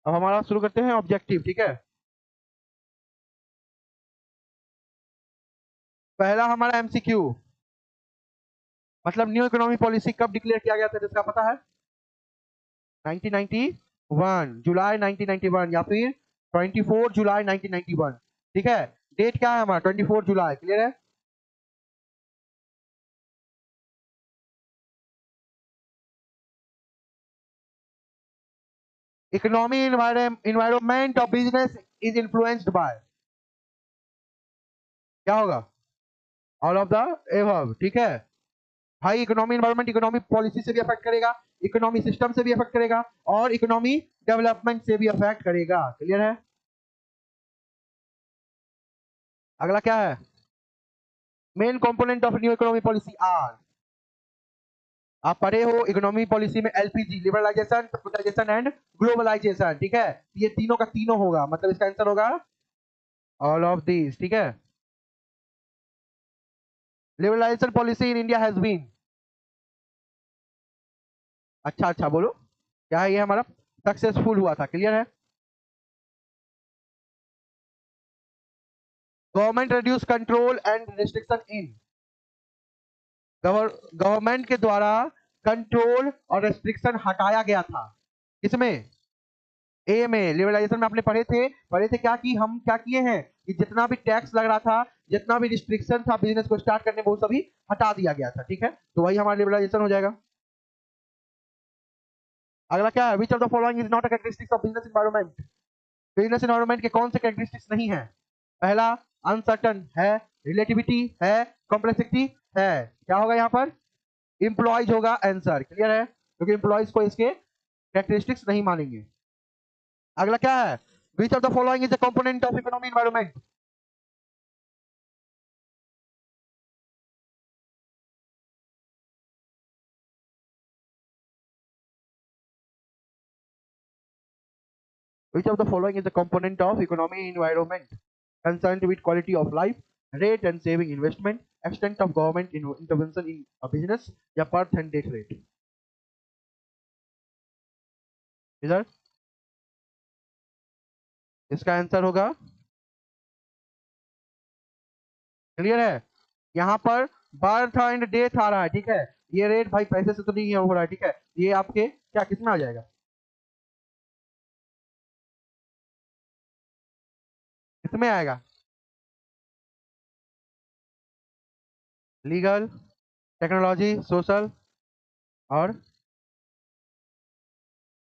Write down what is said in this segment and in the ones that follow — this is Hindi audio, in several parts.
अब हमारा शुरू करते हैं ऑब्जेक्टिव, ठीक है। पहला हमारा एमसीक्यू, मतलब न्यू इकोनॉमी पॉलिसी कब डिक्लेयर किया गया था, जिसका पता है? 1991, जुलाई 1991 या फिर 24 जुलाई 1991, ठीक है। डेट क्या है हमारा? 24 जुलाई, क्लियर है। Economy environment of business is influenced by, क्या होगा? ऑल ऑफ द एबव, ठीक है। भाई इकोनॉमी इन्वायरमेंट इकोनॉमी पॉलिसी से भी अफेक्ट करेगा, इकोनॉमी सिस्टम से भी अफेक्ट करेगा, और इकोनॉमी डेवलपमेंट से भी अफेक्ट करेगा, क्लियर है। अगला क्या है? Main component of new economy policy are, आप पढ़े हो इकोनॉमी पॉलिसी में LPG, liberalization, privatization and globalization, ठीक है। ये तीनों का तीनों होगा, मतलब इसका आंसर होगा ऑल ऑफ दिस, ठीक है। Liberalization policy in India has been, अच्छा अच्छा बोलो, क्या है ये हमारा? सक्सेसफुल हुआ था, क्लियर है। Government reduce control and restriction in, government के द्वारा कंट्रोल और रेस्ट्रिक्शन हटाया गया था, किसमें? ए में, लिबरलाइजेशन में आपने पढ़े थे क्या कि हम क्या किए हैं कि जितना भी टैक्स लग रहा था, जितना भी रिस्ट्रिक्शन था बिजनेस को स्टार्ट करने में, वो सभी हटा दिया गया था, ठीक है। तो वही हमारा लिबरलाइजेशन हो जाएगा। अगला क्या है? Which of the following is not a characteristics of business environment, business environment के कौन से कैरेक्टरिस्टिक्स नहीं है? पहला अनसर्टन है, रिलेटिविटी है, कॉम्प्लेक्सिटी है, क्या होगा यहाँ पर? इंप्लॉइज होगा आंसर, क्लियर है, क्योंकि इंप्लॉइज को इसके कैरेक्टरिस्टिक्स नहीं मानेंगे। अगला क्या है? Which of the following is a component of economy environment, which of the following is the component of economy environment concerned with quality of life, rate and saving investment, extent of government intervention in a business या birth and death rate? इधर इसका आंसर होगा, क्लियर है। यहाँ पर बर्थ एंड डेथ आ रहा है, ठीक है। ये रेट भाई पैसे से तो नहीं हो रहा है, ठीक है। ये आपके क्या किसमें आ जाएगा? किसमें आएगा? लीगल, टेक्नोलॉजी, सोशल, और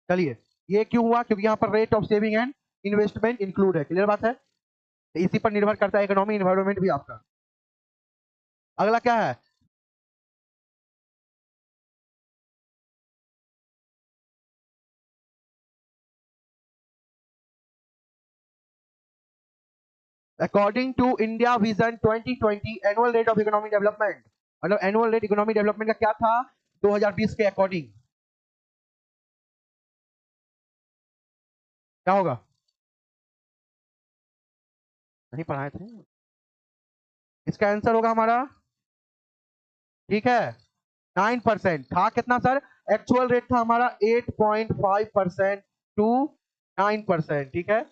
चलिए, ये क्यों हुआ? क्योंकि यहाँ पर rate of saving and investment include है, क्लियर बात है। तो इसी पर निर्भर करता है इकोनॉमी इन्वायरमेंट भी आपका। अगला क्या है? According to India vision 2020 annual rate of economic development, मतलब एनुअल रेट इकोनॉमिक डेवलपमेंट का क्या था 2020 के अकॉर्डिंग? क्या होगा? नहीं पढ़ाए थे, इसका आंसर होगा हमारा, ठीक है, 9% था। कितना सर? एक्चुअल रेट था हमारा 8.5% टू 9%, ठीक है,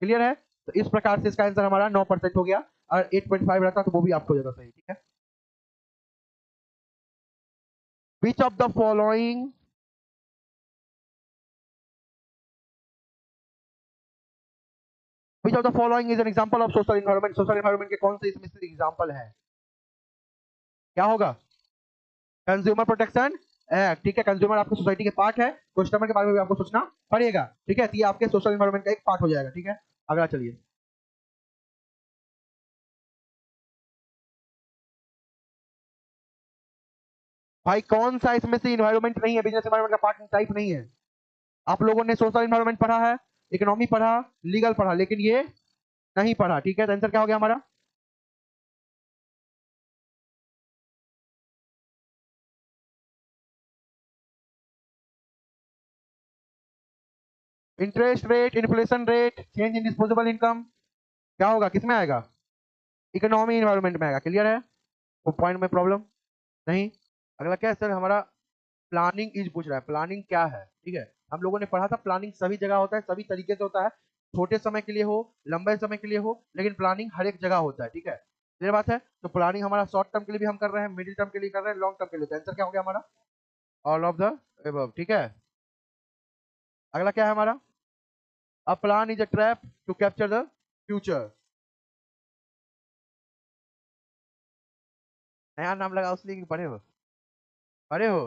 क्लियर है। तो इस प्रकार से इसका आंसर हमारा 9% हो गया, और 8.5 रहता तो वो भी आपको जगह सही, ठीक है। Which of the following, which of the following is an example of social environment, social environment के कौन से इसमें से एग्जांपल है? क्या होगा? कंज्यूमर प्रोटेक्शन एक्ट, ठीक है। कंज्यूमर आपके सोसाइटी के पार्ट है, कस्टमर के बारे में भी आपको सोचना पड़ेगा, ठीक है। तो ये आपके सोशल एनवायरनमेंट का एक पार्ट हो जाएगा, ठीक है। अगला चलिए, भाई कौन सा इसमें से इन्वायरमेंट नहीं है, बिजनेस एनवायरनमेंट का पार्ट टाइप नहीं है? आप लोगों ने सोशल एनवायरनमेंट पढ़ा है, इकोनॉमी पढ़ा, लीगल पढ़ा, लेकिन ये नहीं पढ़ा, ठीक है। तो आंसर क्या हो गया हमारा? Interest rate, inflation rate, change in disposable income, क्या होगा, किसमें आएगा? इकोनॉमी इन्वायरमेंट में आएगा, क्लियर है। वो पॉइंट में प्रॉब्लम नहीं। अगला क्या है सर हमारा? प्लानिंग इज पूछ रहा है, प्लानिंग क्या है, ठीक है। हम लोगों ने पढ़ा था प्लानिंग सभी जगह होता है, सभी तरीके से होता है, छोटे समय के लिए हो, लंबे समय के लिए हो, लेकिन प्लानिंग हर एक जगह होता है, ठीक है, क्लियर बात है। तो प्लानिंग हमारा शॉर्ट टर्म के लिए भी हम कर रहे हैं, मिडिल टर्म के लिए कर रहे हैं, लॉन्ग टर्म के लिए। तो आंसर क्या हो गया हमारा? ऑल ऑफ द एबव, ठीक है। अगला क्या है हमारा? A plan is a trap to capture the future. नया नाम लगा उसलिए कि पढ़े हो? पढ़े हो?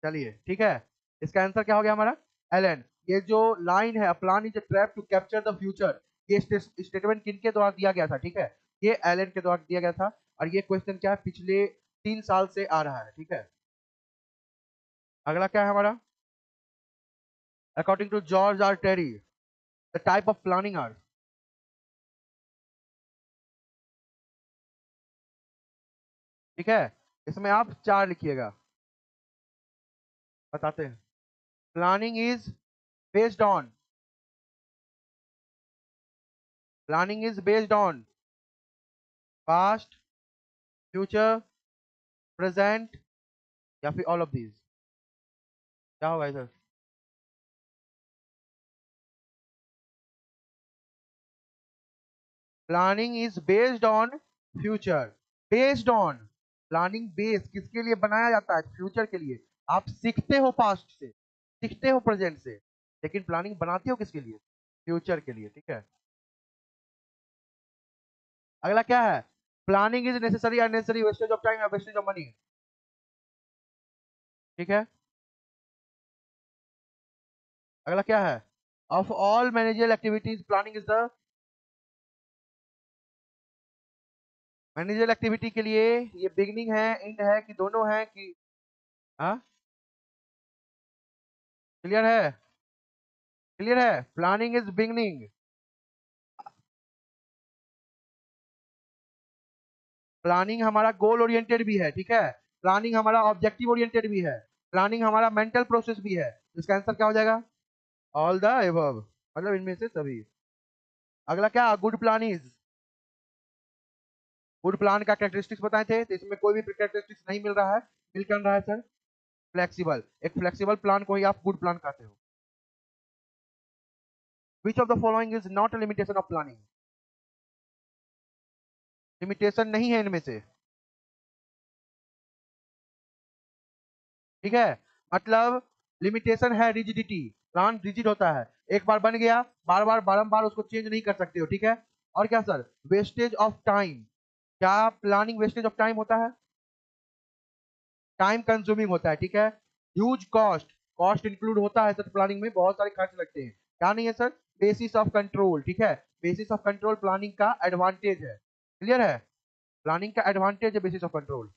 चलिए ठीक है। इसका आंसर क्या हो गया हमारा? एलन। ये जो लाइन है, plan is a trap to capture the future, ये स्टेटमेंट किनके द्वारा दिया गया था? ठीक है, ये एलन के द्वारा दिया गया था। और ये क्वेश्चन क्या है, पिछले 3 साल से आ रहा है, ठीक है। अगला क्या है हमारा? According to George R Terry, the type of planning are. ठीक है, इसमें आप 4 लिखिएगा, बताते हैं। Planning is based on, planning is based on past, future, present, या फिर ऑल ऑफ दीज। क्या होगा इधर? Planning is based on future. Based on, planning base किसके लिए बनाया जाता है? फ्यूचर के लिए। आप सीखते हो पास्ट से, सीखते हो प्रेजेंट से, लेकिन प्लानिंग बनाते हो किसके लिए? फ्यूचर के लिए, ठीक है। अगला क्या है? Planning is necessary unnecessary wastage of time या वेस्टेज ऑफ मनी। ठीक है। अगला क्या है? Of all managerial activities planning is the, managerial activity के लिए ये बिगिनिंग है, एंड है, कि दोनों है कि? हाँ, क्लियर है? क्लियर है, प्लानिंग इज बिगिनिंग। प्लानिंग हमारा गोल ओरिएंटेड भी है, ठीक है, प्लानिंग हमारा ऑब्जेक्टिव ओरिएंटेड भी है, प्लानिंग हमारा मेंटल प्रोसेस भी है। इसका आंसर क्या हो जाएगा? ऑल द एबव, मतलब इनमें से सभी। अगला क्या? Good plan is, good plan का कैरेक्टरिस्टिक्स बताए थे, तो इसमें कोई भी कैरेक्टरिस्टिक्स नहीं मिल रहा है। मिल कर रहा है सर? फ्लेक्सिबल, एक फ्लेक्सिबल प्लान को ही आप गुड प्लान कहते हो। Which of the following is not a limitation of planning? Limitation नहीं है इनमें से, ठीक है, मतलब लिमिटेशन है रिजिडिटी, प्लान रिजिड होता है, एक बार बन गया, बार बार बारंबार उसको चेंज नहीं कर सकते हो, ठीक है। और क्या सर? वेस्टेज ऑफ टाइम, क्या प्लानिंग वेस्टेज ऑफ टाइम होता है? टाइम कंज्यूमिंग होता है, ठीक है। ह्यूज कॉस्ट, कॉस्ट इंक्लूड होता है सर, प्लानिंग में बहुत सारे खर्च लगते हैं, क्या नहीं है सर? बेसिस ऑफ कंट्रोल, ठीक है, बेसिस ऑफ कंट्रोल प्लानिंग का एडवांटेज है, क्लियर है, प्लानिंग का एडवांटेज है बेसिस ऑफ कंट्रोल।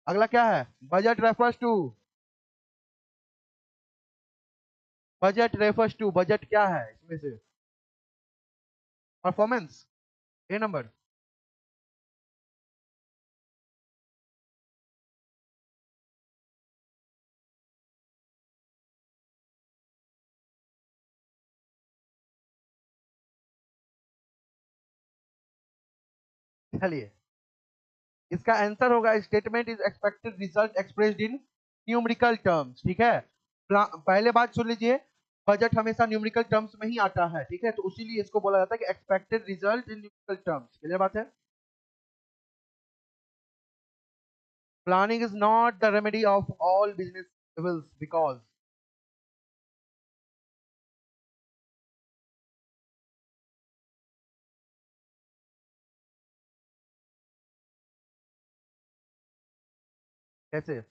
अगला क्या है? Budget refers to, budget refers to, budget क्या है इसमें से? Performance, a number. चलिए, इसका आंसर होगा statement is expected result expressed in numerical terms, ठीक है। पहले बात सुन लीजिए, बजट हमेशा न्यूमेरिकल टर्म्स में ही आता है, ठीक है, तो उसीलिए इसको बोला जाता है कि expected result in numerical terms, clear बात है। Planning is not the remedy of all business evils because, कैसे?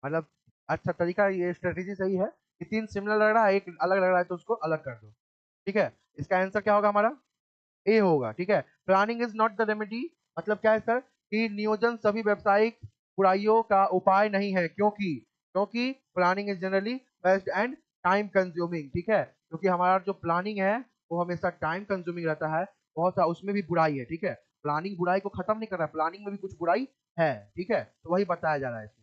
मतलब अच्छा तरीका, ये स्ट्रेटेजी सही है कि 3 सिमिलर लग रहा है, एक अलग लग रहा है, तो उसको अलग कर दो, ठीक है। इसका आंसर क्या होगा हमारा? ए होगा, ठीक है। Planning is not the remedy, मतलब क्या है सर? कि नियोजन सभी व्यावसायिक बुराइयों का उपाय नहीं है, क्योंकि क्योंकि planning is generally best and time consuming, ठीक है, क्योंकि हमारा जो प्लानिंग है वो हमेशा टाइम कंज्यूमिंग रहता है, बहुत सा उसमें भी बुराई है, ठीक है। प्लानिंग बुराई को खत्म नहीं कर रहा है, प्लानिंग में भी कुछ बुराई है, ठीक है, तो वही बताया जा रहा है इसमें।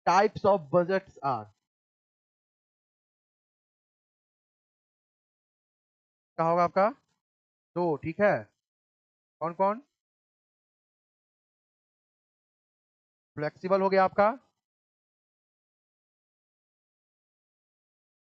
टाइप्स ऑफ बजट्स आर, क्या होगा आपका? दो, ठीक है। कौन कौन? फ्लेक्सिबल हो गया आपका,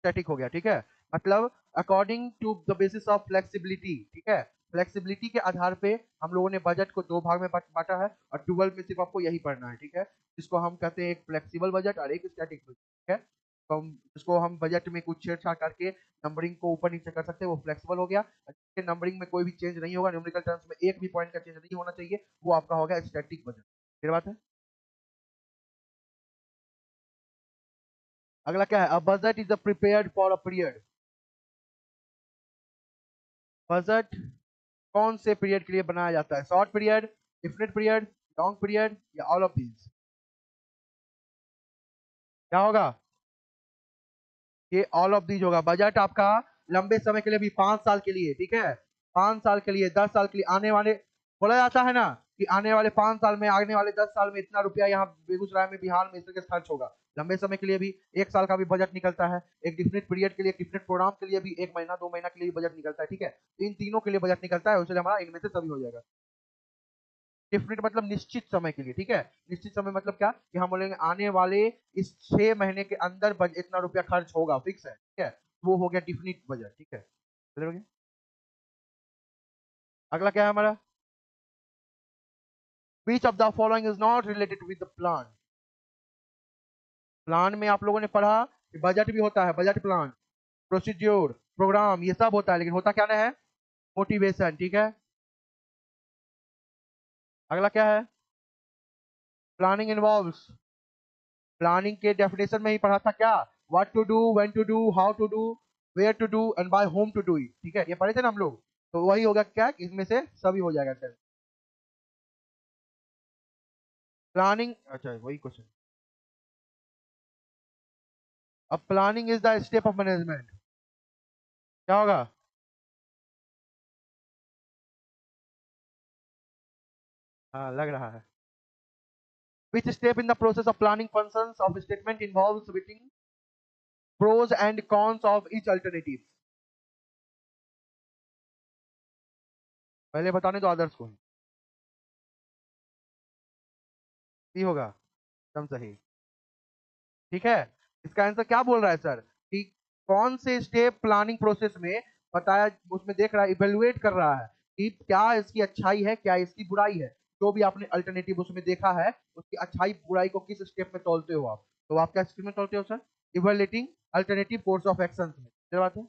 स्टैटिक हो गया, ठीक है। मतलब according to the basis of flexibility, ठीक है। फ्लेक्सिबिलिटी के आधार पे हम लोगों ने बजट को दो भाग में बांटा है और 12 में सिर्फ आपको यही पढ़ना है, ठीक है। जिसको हम कहते हैं एक फ्लेक्सिबल बजट और एक स्टैटिक बजट, ठीक है। तो हम इसको हम बजट में कुछ छेड़छाड़ करके नंबरिंग को ऊपर नीचे कर सकते हैं, वो फ्लेक्सिबल हो गया। नंबरिंग में कोई भी चेंज नहीं होगा, न्यूमेरिकल टर्म्स में एक भी पॉइंट का चेंज नहीं होना चाहिए, वो आपका हो गया स्टैटिक बजट। फिर बात है, अगला क्या है? A budget is a prepared for a period. Budget कौन से पीरियड के लिए बनाया जाता है? Short period, definite period, long period या ऑल ऑफ दीज? क्या होगा? ये ऑल ऑफ दीज होगा। बजट आपका लंबे समय के लिए भी, 5 साल के लिए, ठीक है। 5 साल के लिए, 10 साल के लिए, आने वाले, बोला जाता है ना कि आने वाले 5 साल में, आने वाले 10 साल में इतना रुपया यहाँ बेगूसराय में, बिहार में इस तरह से खर्च होगा। लंबे समय के लिए भी 1 साल का भी बजट निकलता है, एक डिफिनिट पीरियड के लिए, डिफिनिट प्रोग्राम के लिए भी 1 महीना 2 महीना के लिए भी बजट निकलता है, ठीक है। इन तीनों के लिए बजट निकलता है, उससे हमारा इनमें से सभी हो जाएगा। डिफिनिट मतलब निश्चित समय के लिए, ठीक है। निश्चित समय मतलब क्या कि हम बोलेंगे आने वाले इस 6 महीने के अंदर इतना रुपया खर्च होगा, फिक्स है, ठीक है। वो हो गया डिफिनिट बजट, ठीक है। क्लियर हो गया? अगला क्या है हमारा? Which of the following is not related with the plan. Plan में आप लोगों ने पढ़ा कि बजट भी होता है, बजट प्लान, प्रोसीड्यूर, प्रोग्राम, ये सब होता है, लेकिन होता क्या है? मोटिवेशन, ठीक है। अगला क्या है? प्लानिंग इन्वॉल्व्स, प्लानिंग के डेफिनेशन में ही पढ़ा था क्या? What to do, when to do, how to do, where to do and by whom to do it, ठीक है। ये पढ़े थे ना हम लोग, तो वही होगा क्या कि इसमें से सभी हो जाएगा सर। प्लानिंग, अच्छा वही क्वेश्चन। अब planning is the step of management, क्या होगा? हाँ लग रहा है। Which step in the process of planning functions of statement involves weighing pros and cons of each alternative. पहले बताने दो आदर्श को, सी होगा, एकदम सही, ठीक है। इसका आंसर क्या बोल रहा है सर कि कौन से स्टेप प्लानिंग प्रोसेस में बताया, उसमें देख रहा है, इवेलुएट कर रहा है कि क्या इसकी अच्छाई है, क्या इसकी बुराई है। जो भी आपने अल्टरनेटिव उसमें देखा है, उसकी अच्छाई बुराई को किस स्टेप में तोलते हो आप? तो आप क्या स्टेप में तोलते हो sir? Evaluating alternative course of action में, क्या बात है।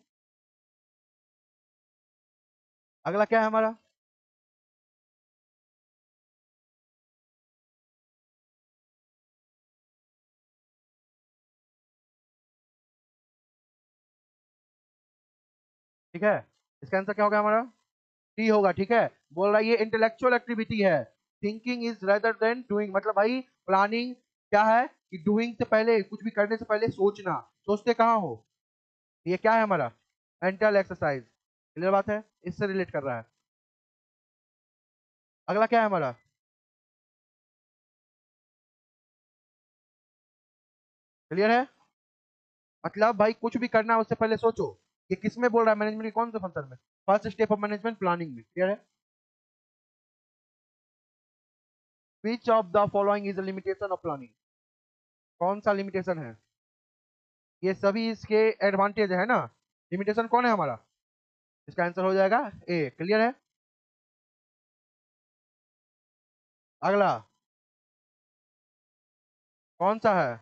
अगला क्या है हमारा? ठीक है, इसका आंसर क्या होगा हमारा? टी होगा, ठीक है। बोल रहा है ये इंटेलेक्चुअल एक्टिविटी है, thinking is rather than doing. मतलब भाई प्लानिंग क्या है कि डूइंग से पहले, कुछ भी करने से पहले सोचना। सोचते कहाँ हो? ये क्या है हमारा? मेंटल एक्सरसाइज, क्लियर बात है, इससे रिलेट कर रहा है। अगला क्या है हमारा? क्लियर है। मतलब भाई कुछ भी करना है उससे पहले सोचो। ये किस में बोल रहा है? मैनेजमेंट के कौन से फंक्शन में? First step of management, planning में, क्लियर है। Which of the following is a limitation of planning. कौन सा लिमिटेशन है? ये सभी इसके एडवांटेज है ना। लिमिटेशन कौन है हमारा? इसका आंसर हो जाएगा ए, क्लियर है। अगला कौन सा है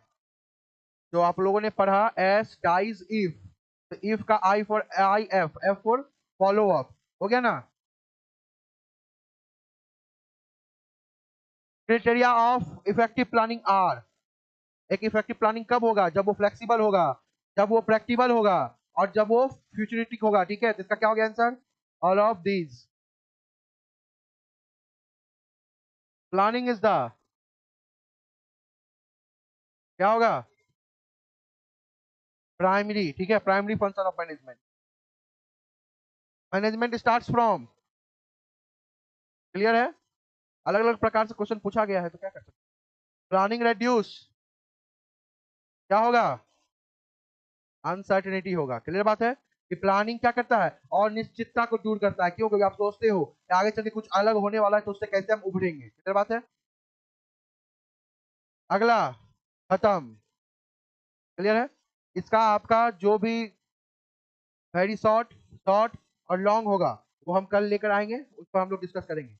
जो आप लोगों ने पढ़ा? एस डाइज इफ, तो इफ का I for I, F, F for follow up, हो गया ना। Criteria of effective planning are, एक इफेक्टिव प्लानिंग कब होगा? जब वो फ्लेक्सिबल होगा, जब वो प्रैक्टिकल होगा और जब वो फ्यूचरिस्टिक होगा, ठीक है। तो इसका क्या हो गया answer? All of these. Planning is the, क्या होगा? प्राइमरी, ठीक है, primary function of management. Management starts from, clear है। अलग अलग प्रकार से क्वेश्चन पूछा गया है तो क्या कर सकते? प्लानिंग रेड्यूस, क्या होगा? अनसर्टेनिटी होगा, क्लियर बात है। कि प्लानिंग क्या करता है और निश्चितता को दूर करता है। क्यों? क्योंकि आप सोचते हो कि आगे चल के कुछ अलग होने वाला है, तो उससे कैसे हम उभरेंगे। कितनी बात है? अगला खत्म। क्लियर है? इसका आपका जो भी वेरी शॉर्ट, शॉर्ट और लॉन्ग होगा वो हम कल लेकर आएंगे, उस पर हम लोग डिस्कस करेंगे।